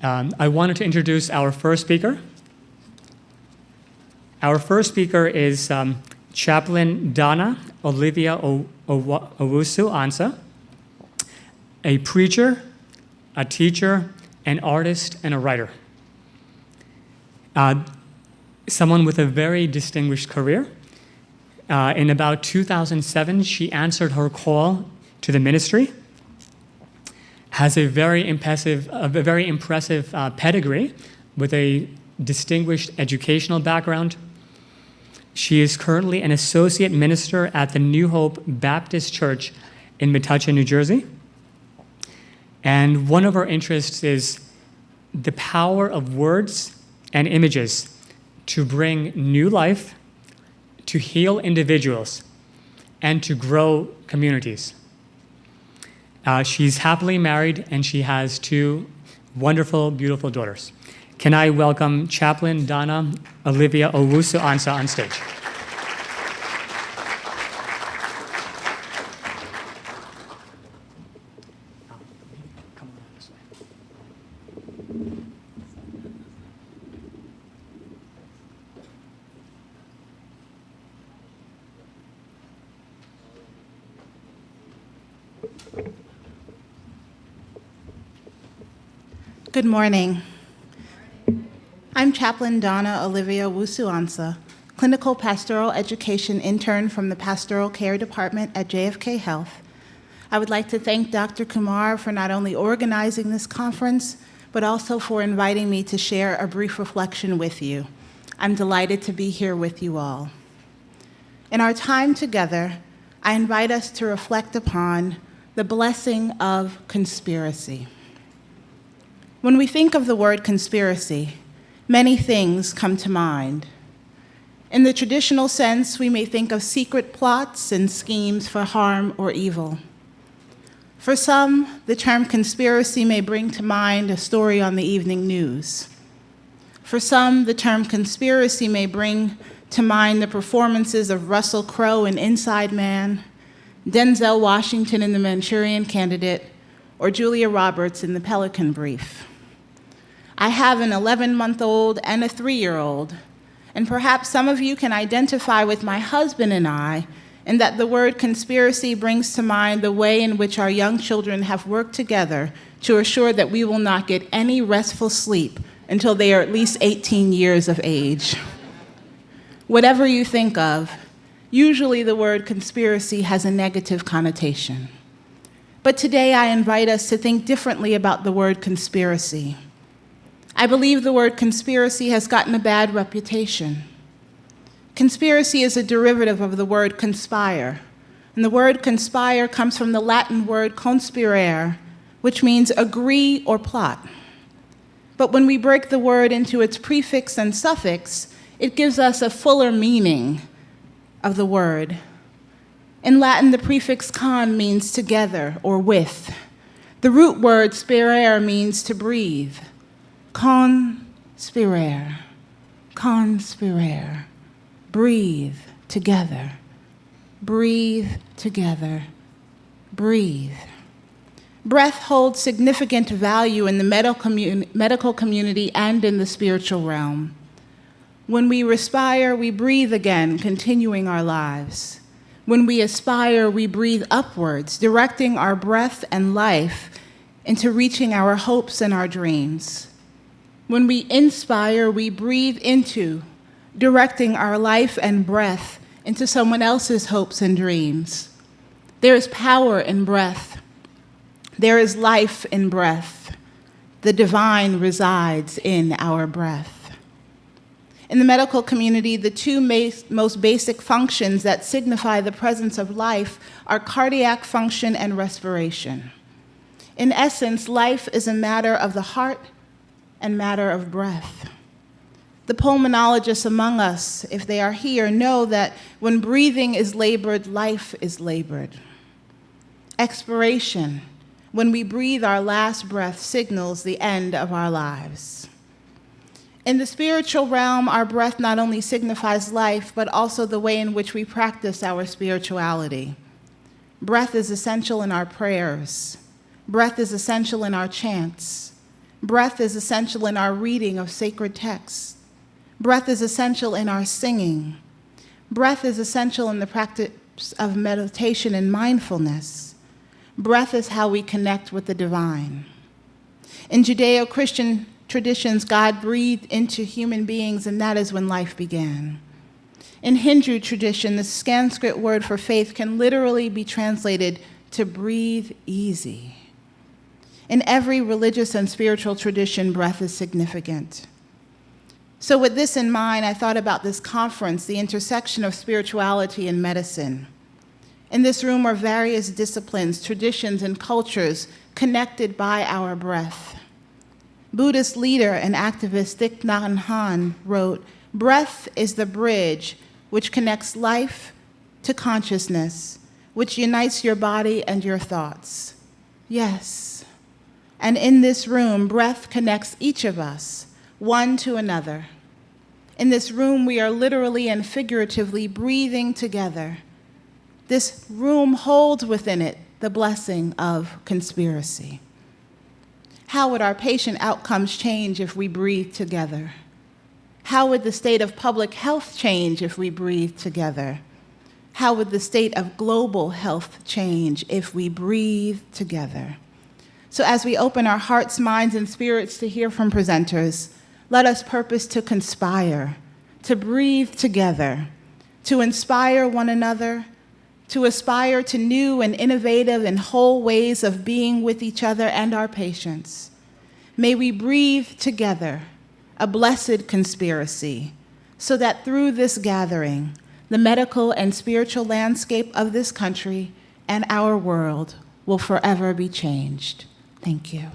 I wanted to introduce our first speaker. Our first speaker is Chaplain Donna Olivia Owusu Ansah, a preacher, a teacher, an artist, and a writer. Someone with a very distinguished career. In about 2007, she answered her call to the ministry, has a very impressive pedigree with a distinguished educational background. She is currently an associate minister at the New Hope Baptist Church in Metuchen, New Jersey. And one of her interests is the power of words and images to bring new life, to heal individuals, and to grow communities. She's happily married, and she has two wonderful, beautiful daughters. Can I welcome Chaplain Donna Olivia Owusu Ansah on stage? Come on this way. Good morning. I'm Chaplain Donna Olivia Owusu Ansah, clinical pastoral education intern from the Pastoral Care Department at JFK Health. I would like to thank Dr. Kumar for not only organizing this conference, but also for inviting me to share a brief reflection with you. I'm delighted to be here with you all. In our time together, I invite us to reflect upon the blessing of conspiracy. When we think of the word conspiracy, many things come to mind. In the traditional sense, we may think of secret plots and schemes for harm or evil. For some, the term conspiracy may bring to mind a story on the evening news. For some, the term conspiracy may bring to mind the performances of Russell Crowe in Inside Man, Denzel Washington in The Manchurian Candidate, or Julia Roberts in The Pelican Brief. I have an 11-month-old and a 3-year-old, and perhaps some of you can identify with my husband and I in that the word conspiracy brings to mind the way in which our young children have worked together to assure that we will not get any restful sleep until they are at least 18 years of age. Whatever you think of, usually the word conspiracy has a negative connotation. But today I invite us to think differently about the word conspiracy. I believe the word conspiracy has gotten a bad reputation. Conspiracy is a derivative of the word conspire, and the word conspire comes from the Latin word conspirare, which means agree or plot. But when we break the word into its prefix and suffix, it gives us a fuller meaning of the word. In Latin, the prefix con means together or with. The root word spirare means to breathe. Conspirare, conspirare, breathe together, breathe together, breathe. Breath holds significant value in the medical community and in the spiritual realm. When we respire, we breathe again, continuing our lives. When we aspire, we breathe upwards, directing our breath and life into reaching our hopes and our dreams. When we inspire, we breathe into, directing our life and breath into someone else's hopes and dreams. There is power in breath. There is life in breath. The divine resides in our breath. In the medical community, the two most basic functions that signify the presence of life are cardiac function and respiration. In essence, life is a matter of the heart and matter of breath. The pulmonologists among us, if they are here, know that when breathing is labored, life is labored. Expiration, when we breathe our last breath, signals the end of our lives. In the spiritual realm, our breath not only signifies life, but also the way in which we practice our spirituality. Breath is essential in our prayers. Breath is essential in our chants. Breath is essential in our reading of sacred texts. Breath is essential in our singing. Breath is essential in the practice of meditation and mindfulness. Breath is how we connect with the divine. In Judeo-Christian traditions, God breathed into human beings, and that is when life began. In Hindu tradition, the Sanskrit word for faith can literally be translated to breathe easy. In every religious and spiritual tradition, breath is significant. So with this in mind, I thought about this conference, the intersection of spirituality and medicine. In this room are various disciplines, traditions, and cultures connected by our breath. Buddhist leader and activist Thich Nhat Hanh wrote, "Breath is the bridge which connects life to consciousness, which unites your body and your thoughts." Yes. And in this room, breath connects each of us, one to another. In this room, we are literally and figuratively breathing together. This room holds within it the blessing of conspiracy. How would our patient outcomes change if we breathe together? How would the state of public health change if we breathe together? How would the state of global health change if we breathe together? So as we open our hearts, minds, and spirits to hear from presenters, let us purpose to conspire, to breathe together, to inspire one another, to aspire to new and innovative and whole ways of being with each other and our patients. May we breathe together a blessed conspiracy, so that through this gathering, the medical and spiritual landscape of this country and our world will forever be changed. Thank you.